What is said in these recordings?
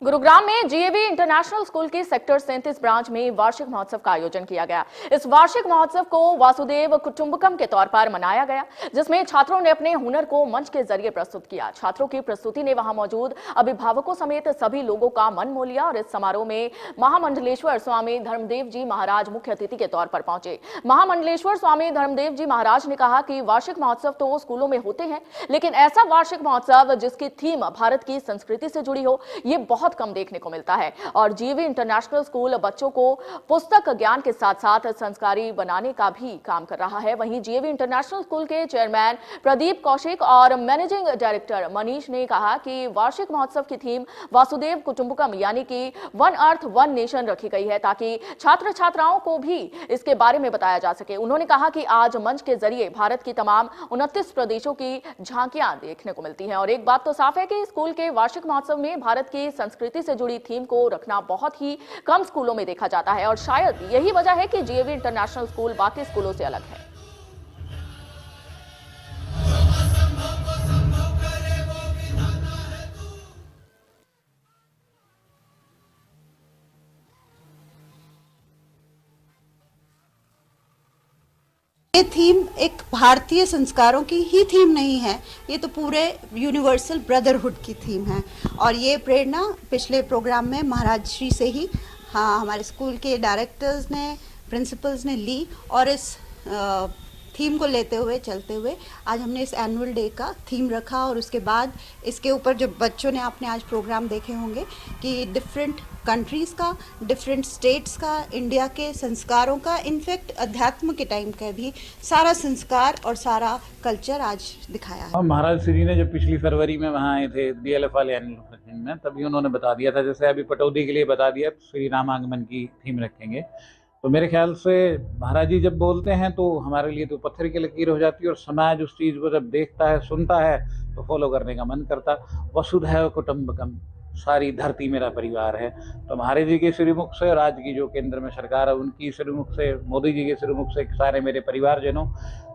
गुरुग्राम में GAV international school की sector 37 branch में वार्षिक महोत्सव का आयोजन किया गया। इस वार्षिक महोत्सव को वासुदेव कुटुंबकम के तौर पर मनाया गया, जिसमें छात्रों ने अपने हुनर को मंच के जरिए प्रस्तुत किया। छात्रों की प्रस्तुति ने वहां मौजूद अभिभावकों समेत सभी लोगों का मन मोह लिया और इस समारोह में महामंडलेश्वर स्वामी धर्मदेव जी महाराज मुख्य अतिथि के तौर पर पहुंचे। महामंडलेश्वर स्वामी धर्मदेव जी महाराज ने कहा कि वार्षिक महोत्सव तो स्कूलों में होते हैं, लेकिन ऐसा वार्षिक महोत्सव जिसकी थीम भारत की संस्कृति से जुड़ी हो, ये बहुत कम देखने को मिलता है। और जीवी इंटरनेशनल स्कूल बच्चों को पुस्तक ज्ञान के साथ साथ संस्कारी बनाने का भी काम कर रहा है। वहीं जीवी इंटरनेशनल स्कूल के चेयरमैन प्रदीप कौशिक और मैनेजिंग डायरेक्टर मनीष ने कहा कि वार्षिक महोत्सव की थीम वासुदेव कुटुंबकम यानी कि वन अर्थ वन नेशन रखी गई है, ताकि छात्र छात्राओं को भी इसके बारे में बताया जा सके। उन्होंने कहा कि आज मंच के जरिए भारत की तमाम 29 प्रदेशों की झांकियां देखने को मिलती हैं और एक बात तो साफ है कि स्कूल के वार्षिक महोत्सव में भारत की संस्कृति से जुड़ी थीम को रखना बहुत ही कम स्कूलों में देखा जाता है और शायद यही वजह है कि जीएवी इंटरनेशनल स्कूल बाकी स्कूलों से अलग है। ये थीम एक भारतीय संस्कारों की ही थीम नहीं है, ये तो पूरे यूनिवर्सल ब्रदरहुड की थीम है। और ये प्रेरणा पिछले प्रोग्राम में महाराज श्री से ही हमारे स्कूल के डायरेक्टर्स ने, प्रिंसिपल्स ने ली और इस थीम को लेते हुए चलते हुए आज हमने इस एनुअल डे का थीम रखा। और उसके बाद इसके ऊपर जो बच्चों ने आपने आज प्रोग्राम देखे होंगे कि डिफरेंट कंट्रीज़ का, डिफरेंट स्टेट्स का, इंडिया के संस्कारों का, इनफैक्ट अध्यात्म के टाइम का भी सारा संस्कार और सारा कल्चर आज दिखाया है। महाराज श्री ने जब पिछली फरवरी में वहाँ आए थे DLF वाले एनुअल फंक्शन में, तभी उन्होंने बता दिया था, जैसे अभी पटौदी के लिए बता दिया श्री रामागमन की थीम रखेंगे। तो मेरे ख्याल से महाराज जी जब बोलते हैं तो हमारे लिए तो पत्थर की लकीर हो जाती है और समाज उस चीज़ को जब देखता है, सुनता है तो फॉलो करने का मन करता। वसुधैव कुटुंबकम, सारी धरती मेरा परिवार है। तो महाराज जी के श्रीमुख से और आज की जो केंद्र में सरकार है उनकी श्रीमुख से, मोदी जी के श्रीमुख से सारे मेरे परिवारजनों,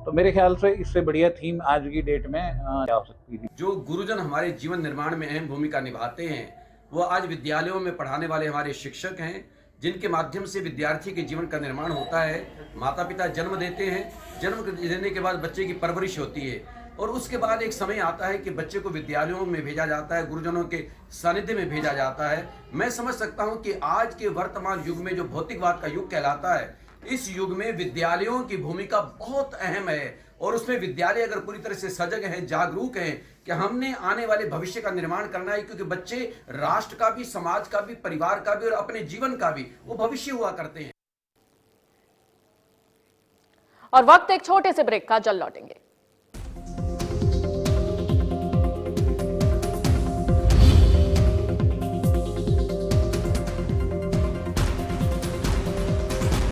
तो मेरे ख्याल से इससे बढ़िया थीम आज की डेट में क्या हो सकती थी। जो गुरुजन हमारे जीवन निर्माण में अहम भूमिका निभाते हैं वो आज विद्यालयों में पढ़ाने वाले हमारे शिक्षक हैं, जिनके माध्यम से विद्यार्थी के जीवन का निर्माण होता है। माता पिता जन्म देते हैं, जन्म देने के बाद बच्चे की परवरिश होती है और उसके बाद एक समय आता है कि बच्चे को विद्यालयों में भेजा जाता है, गुरुजनों के सानिध्य में भेजा जाता है। मैं समझ सकता हूं कि आज के वर्तमान युग में जो भौतिकवाद का युग कहलाता है, इस युग में विद्यालयों की भूमिका बहुत अहम है और उसमें विद्यालय अगर पूरी तरह से सजग हैं, जागरूक हैं कि हमने आने वाले भविष्य का निर्माण करना है, क्योंकि बच्चे राष्ट्र का भी, समाज का भी, परिवार का भी और अपने जीवन का भी वो भविष्य हुआ करते हैं। और वक्त एक छोटे से ब्रेक का, जल्द लौटेंगे।